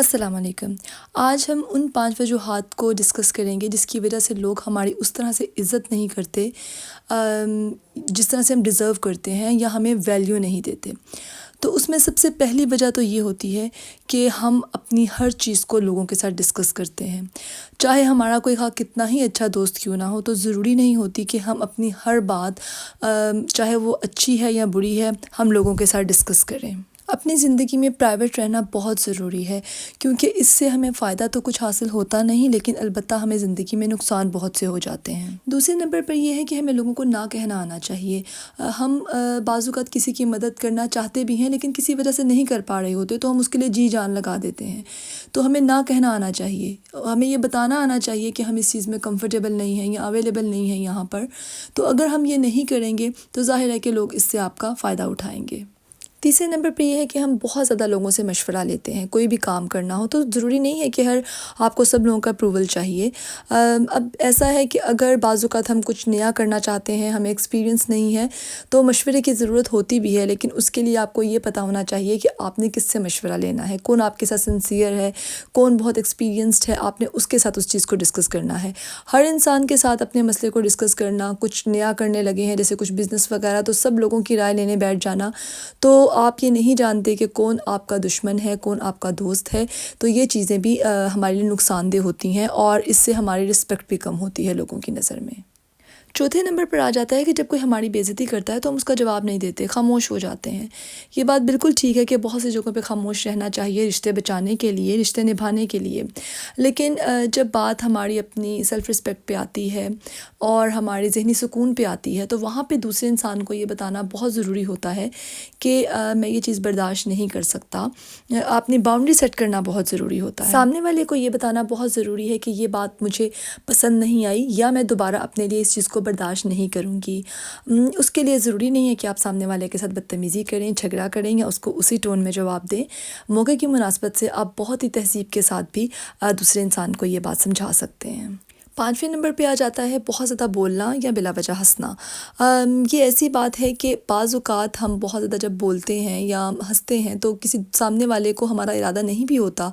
السلام علیکم۔ آج ہم ان 5 وجوہات کو ڈسکس کریں گے جس کی وجہ سے لوگ ہماری اس طرح سے عزت نہیں کرتے جس طرح سے ہم ڈیزرو کرتے ہیں یا ہمیں ویلیو نہیں دیتے۔ تو اس میں سب سے پہلی وجہ تو یہ ہوتی ہے کہ ہم اپنی ہر چیز کو لوگوں کے ساتھ ڈسکس کرتے ہیں، چاہے ہمارا کوئی کتنا ہی اچھا دوست کیوں نہ ہو، تو ضروری نہیں ہوتی کہ ہم اپنی ہر بات چاہے وہ اچھی ہے یا بری ہے ہم لوگوں کے ساتھ ڈسکس کریں۔ اپنی زندگی میں پرائیویٹ رہنا بہت ضروری ہے، کیونکہ اس سے ہمیں فائدہ تو کچھ حاصل ہوتا نہیں، لیکن البتہ ہمیں زندگی میں نقصان بہت سے ہو جاتے ہیں۔ دوسرے نمبر پر یہ ہے کہ ہمیں لوگوں کو نہ کہنا آنا چاہیے۔ ہم بعض اوقات کسی کی مدد کرنا چاہتے بھی ہیں لیکن کسی وجہ سے نہیں کر پا رہے ہوتے، تو ہم اس کے لیے جی جان لگا دیتے ہیں۔ تو ہمیں نہ کہنا آنا چاہیے، ہمیں یہ بتانا آنا چاہیے کہ ہم اس چیز میں کمفرٹیبل نہیں ہیں یا اویلیبل نہیں ہیں یہاں پر۔ تو اگر ہم یہ نہیں کریں گے تو ظاہر ہے کہ لوگ اس سے آپ کا فائدہ اٹھائیں گے۔ تیسرے نمبر پہ یہ ہے کہ ہم بہت زیادہ لوگوں سے مشورہ لیتے ہیں۔ کوئی بھی کام کرنا ہو تو ضروری نہیں ہے کہ آپ کو سب لوگوں کا اپروول چاہیے۔ اب ایسا ہے کہ اگر بعض اوقات ہم کچھ نیا کرنا چاہتے ہیں، ہمیں ایکسپیرینس نہیں ہے، تو مشورے کی ضرورت ہوتی بھی ہے، لیکن اس کے لیے آپ کو یہ پتہ ہونا چاہیے کہ آپ نے کس سے مشورہ لینا ہے، کون آپ کے ساتھ سنسیئر ہے، کون بہت ایکسپیرینسڈ ہے، آپ نے اس کے ساتھ اس چیز کو ڈسکس کرنا ہے۔ ہر انسان کے ساتھ اپنے مسئلے کو ڈسکس کرنا، کچھ نیا کرنے لگے ہیں جیسے کچھ بزنس وغیرہ، تو سب لوگوں کی رائے لینے بیٹھ جانا، تو آپ یہ نہیں جانتے کہ کون آپ کا دشمن ہے، کون آپ کا دوست ہے۔ تو یہ چیزیں بھی ہمارے لیے نقصان دہ ہوتی ہیں اور اس سے ہماری رسپیکٹ بھی کم ہوتی ہے لوگوں کی نظر میں۔ چوتھے نمبر پر آ جاتا ہے کہ جب کوئی ہماری بے عزتی کرتا ہے تو ہم اس کا جواب نہیں دیتے، خاموش ہو جاتے ہیں۔ یہ بات بالکل ٹھیک ہے کہ بہت سی جگہوں پہ خاموش رہنا چاہیے رشتے بچانے کے لیے، رشتے نبھانے کے لیے، لیکن جب بات ہماری اپنی سیلف رسپیکٹ پہ آتی ہے اور ہمارے ذہنی سکون پہ آتی ہے، تو وہاں پہ دوسرے انسان کو یہ بتانا بہت ضروری ہوتا ہے کہ میں یہ چیز برداشت نہیں کر سکتا۔ آپ نے باؤنڈری سیٹ کرنا بہت ضروری ہوتا ہے۔ سامنے والے کو یہ بتانا بہت ضروری ہے کہ یہ بات مجھے پسند نہیں آئی یا میں دوبارہ اپنے لیے اس چیز کو برداشت نہیں کروں گی۔ اس کے لیے ضروری نہیں ہے کہ آپ سامنے والے کے ساتھ بدتمیزی کریں، جھگڑا کریں یا اس کو اسی ٹون میں جواب دیں۔ موقع کی مناسبت سے آپ بہت ہی تہذیب کے ساتھ بھی دوسرے انسان کو یہ بات سمجھا سکتے ہیں۔ 5ویں نمبر پہ آ جاتا ہے بہت زیادہ بولنا یا بلا وجہ ہنسنا۔ یہ ایسی بات ہے کہ بعض اوقات ہم بہت زیادہ جب بولتے ہیں یا ہنستے ہیں تو کسی سامنے والے کو ہمارا ارادہ نہیں بھی ہوتا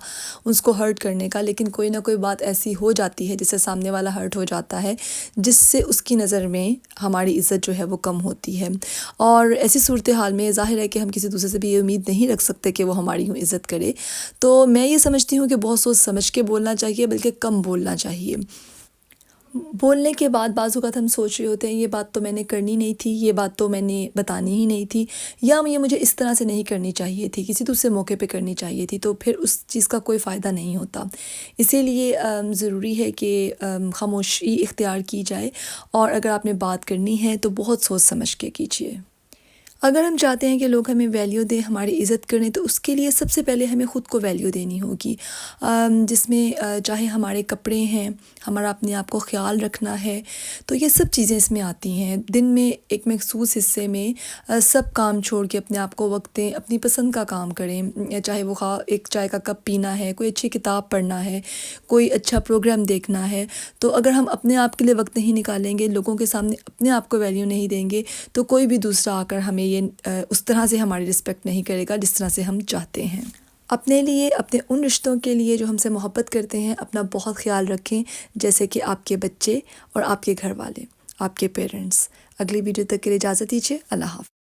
اس کو ہرٹ کرنے کا، لیکن کوئی نہ کوئی بات ایسی ہو جاتی ہے جس سے سامنے والا ہرٹ ہو جاتا ہے، جس سے اس کی نظر میں ہماری عزت جو ہے وہ کم ہوتی ہے۔ اور ایسی صورتحال میں ظاہر ہے کہ ہم کسی دوسرے سے بھی یہ امید نہیں رکھ سکتے کہ وہ ہماری یوں عزت کرے۔ تو میں یہ سمجھتی ہوں کہ بہت سوچ سمجھ کے بولنا چاہیے، بلکہ کم بولنا چاہیے۔ بولنے کے بعد بعض اوقات ہم سوچ رہے ہوتے ہیں یہ بات تو میں نے کرنی نہیں تھی، یہ بات تو میں نے بتانی ہی نہیں تھی، یا یہ مجھے اس طرح سے نہیں کرنی چاہیے تھی، کسی دوسرے موقع پہ کرنی چاہیے تھی، تو پھر اس چیز کا کوئی فائدہ نہیں ہوتا۔ اسی لیے ضروری ہے کہ خاموشی اختیار کی جائے، اور اگر آپ نے بات کرنی ہے تو بہت سوچ سمجھ کے کیجیے۔ اگر ہم چاہتے ہیں کہ لوگ ہمیں ویلیو دیں، ہماری عزت کریں، تو اس کے لیے سب سے پہلے ہمیں خود کو ویلیو دینی ہوگی، جس میں چاہے ہمارے کپڑے ہیں، ہمارا اپنے آپ کو خیال رکھنا ہے، تو یہ سب چیزیں اس میں آتی ہیں۔ دن میں ایک مخصوص حصے میں سب کام چھوڑ کے اپنے آپ کو وقت دیں، اپنی پسند کا کام کریں، چاہے وہ ایک چائے کا کپ پینا ہے، کوئی اچھی کتاب پڑھنا ہے، کوئی اچھا پروگرام دیکھنا ہے۔ تو اگر ہم اپنے آپ کے لیے وقت نہیں نکالیں گے، لوگوں کے سامنے اپنے آپ کو ویلیو نہیں دیں گے، تو کوئی بھی دوسرا آ کر ہمیں اس طرح سے ہماری رسپیکٹ نہیں کرے گا جس طرح سے ہم چاہتے ہیں۔ اپنے لیے، اپنے ان رشتوں کے لیے جو ہم سے محبت کرتے ہیں، اپنا بہت خیال رکھیں، جیسے کہ آپ کے بچے اور آپ کے گھر والے، آپ کے پیرنٹس۔ اگلی ویڈیو تک کے لیے اجازت دیجیے۔ اللہ حافظ۔